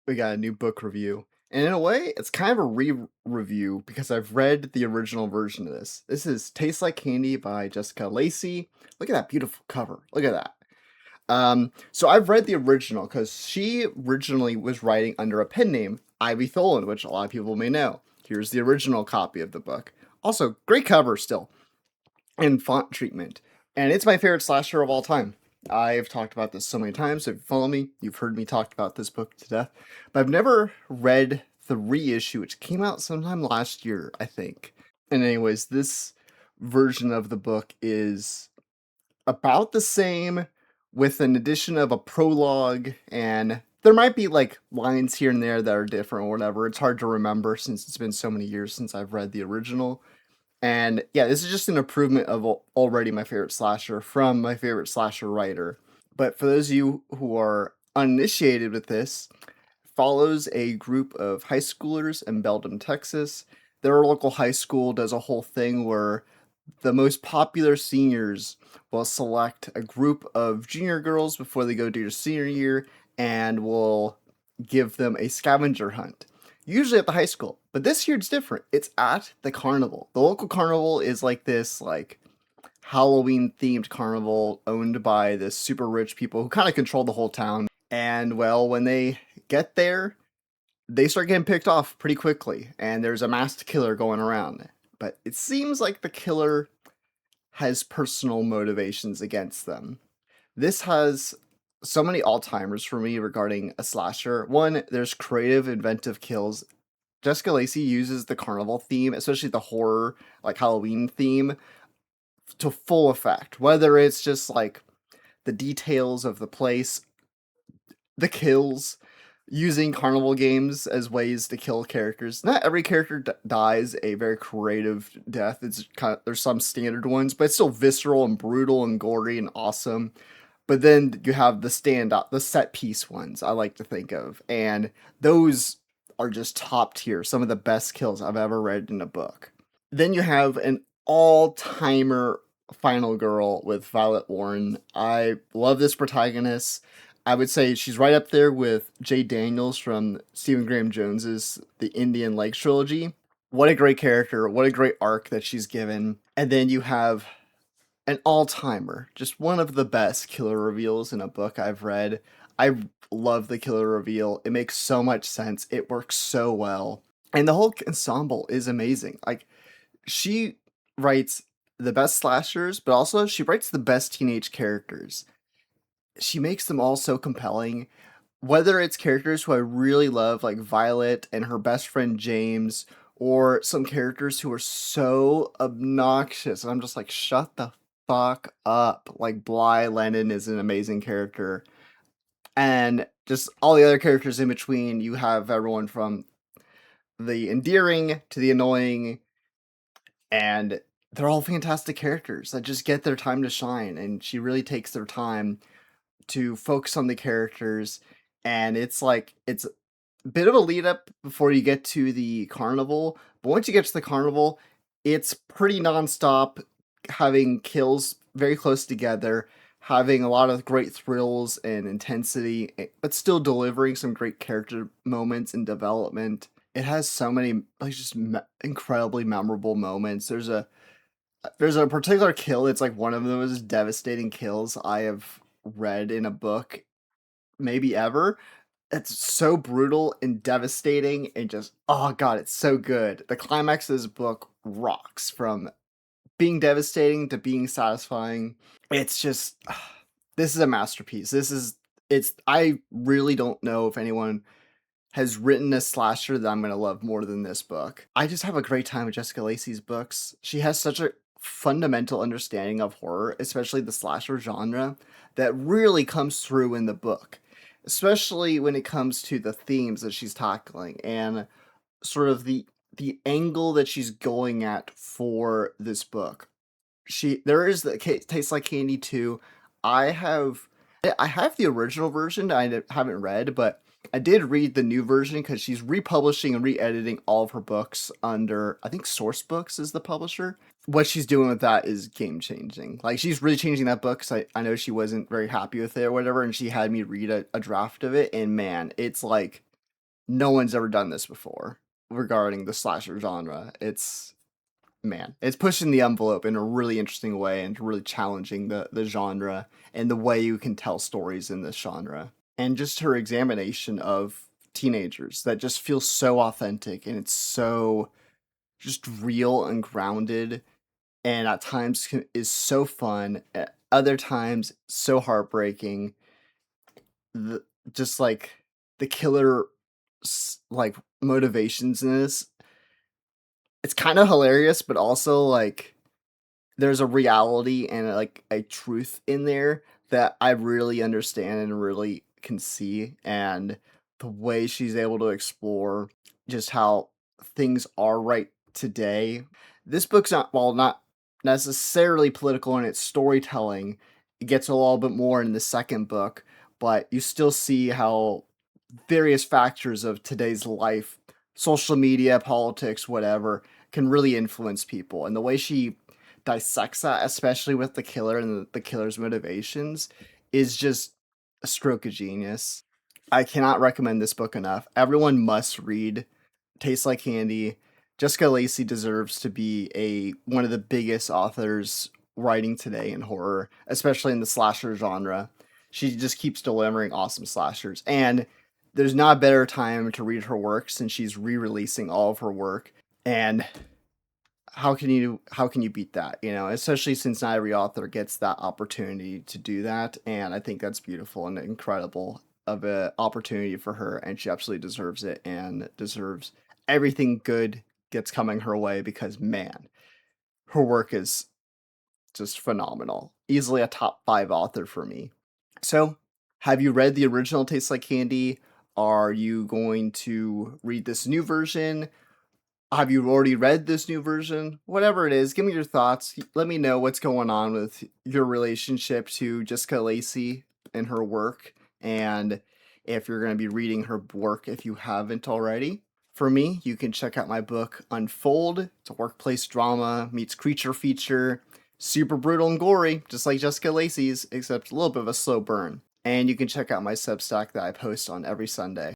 We got a new book review. And in a way, it's kind of a re-review because I've read the original version of this. This is Tastes Like Candy by Jessica Lacy. Look at that beautiful cover. Look at that. So I've read the original because she originally was writing under a pen name, Ivy Tholen, which a lot of people may know. Here's the original copy of the book. Also, great cover still, and font treatment. And it's my favorite slasher of all time. I've talked about this so many times. If you follow me, you've heard me talk about this book to death. But I've never read the reissue, which came out sometime last year, I think. And, anyways, this version of the book is about the same with an addition of a prologue, and there might be like lines here and there that are different or whatever. It's hard to remember since it's been so many years since I've read the original. And yeah, this is just an improvement of already my favorite slasher from my favorite slasher writer. But for those of you who are uninitiated with this, follows a group of high schoolers in Belgium, Texas. Their local high school does a whole thing where the most popular seniors will select a group of junior girls before they go to their senior year and will give them a scavenger hunt. Usually at the high school, but this year it's different. It's at the carnival. The local carnival is like this Halloween themed carnival owned by this super rich people who kind of control the whole town. And well, when they get there, they start getting picked off pretty quickly, and there's a masked killer going around. But it seems like the killer has personal motivations against them. This has so many all-timers for me regarding a slasher. One, there's creative, inventive kills. Jessica Lacy uses the carnival theme, especially the horror, like Halloween theme, to full effect. Whether it's just like the details of the place, the kills, using carnival games as ways to kill characters. Not every character dies a very creative death. It's kind of, there's some standard ones, but it's still visceral and brutal and gory and awesome. But then you have the standout, the set piece ones I like to think of, and those are just top tier. Some of the best kills I've ever read in a book. Then you have an all timer final girl with Violet Warren. I love this protagonist. I would say she's right up there with Jay Daniels from Stephen Graham Jones's The Indian Lake trilogy. What a great character. What a great arc that she's given. And then you have an all timer, just one of the best killer reveals in a book I've read. I love the killer reveal. It makes so much sense. It works so well. And the whole ensemble is amazing. Like, she writes the best slashers, but also she writes the best teenage characters. She makes them all so compelling. Whether it's characters who I really love, like Violet and her best friend James, or some characters who are so obnoxious, and I'm just like, shut the fuck up. Like Bly Lennon is an amazing character, and just all the other characters in between. You have everyone from the endearing to the annoying, and they're all fantastic characters that just get their time to shine. And she really takes their time to focus on the characters, and it's a bit of a lead up before you get to the carnival, but once you get to the carnival, it's pretty nonstop, having kills very close together, having a lot of great thrills and intensity, but still delivering some great character moments and development. It has so many like just incredibly memorable moments. There's a particular kill. It's like one of the most devastating kills I have read in a book, maybe ever. It's so brutal and devastating and just, oh god, it's so good. The climax of this book rocks from being devastating to being satisfying. It's just, this is a masterpiece. I really don't know if anyone has written a slasher that I'm going to love more than this book. I just have a great time with Jessica Lacy's books. She has such a fundamental understanding of horror, especially the slasher genre, that really comes through in the book, especially when it comes to the themes that she's tackling and sort of the angle that she's going at for this book. There is the Tastes Like Candy too. I have I have the original version haven't read, but I did read the new version because she's republishing and re-editing all of her books under, I think, Source Books is the publisher. What she's doing with that is game changing. Like, she's really changing that book because I know she wasn't very happy with it or whatever, and she had me read a draft of it, and man, it's like no one's ever done this before regarding the slasher genre. It's pushing the envelope in a really interesting way and really challenging the genre and the way you can tell stories in this genre. And just her examination of teenagers that just feels so authentic, and it's so just real and grounded, and at times is so fun, at other times so heartbreaking. The, just like the killer like motivations in this, it's kind of hilarious, but also like there's a reality and like a truth in there that I really understand and really can see, and the way she's able to explore just how things are right today. This book's not, while not necessarily political in its storytelling, it gets a little bit more in the second book, but you still see how various factors of today's life, social media, politics, whatever, can really influence people. And the way she dissects that, especially with the killer and the killer's motivations, is just a stroke of genius. I cannot recommend this book enough. Everyone must read Tastes Like Candy. Jessica Lacy deserves to be a one of the biggest authors writing today in horror, especially in the slasher genre. She just keeps delivering awesome slashers, and there's not a better time to read her work since she's re-releasing all of her work. And how can you beat that? You know, especially since not every author gets that opportunity to do that, and I think that's beautiful and incredible of an opportunity for her, and she absolutely deserves it and deserves everything good gets coming her way because man, her work is just phenomenal. Easily a top 5 author for me. So, have you read the original Tastes Like Candy? Are you going to read this new version? Have you already read this new version? Whatever it is, give me your thoughts. Let me know what's going on with your relationship to Jessica Lacy and her work, and if you're going to be reading her work if you haven't already. For me, you can check out my book Unfold. It's a workplace drama meets creature feature. Super brutal and gory, just like Jessica Lacy's, except a little bit of a slow burn. And you can check out my Substack that I post on every Sunday.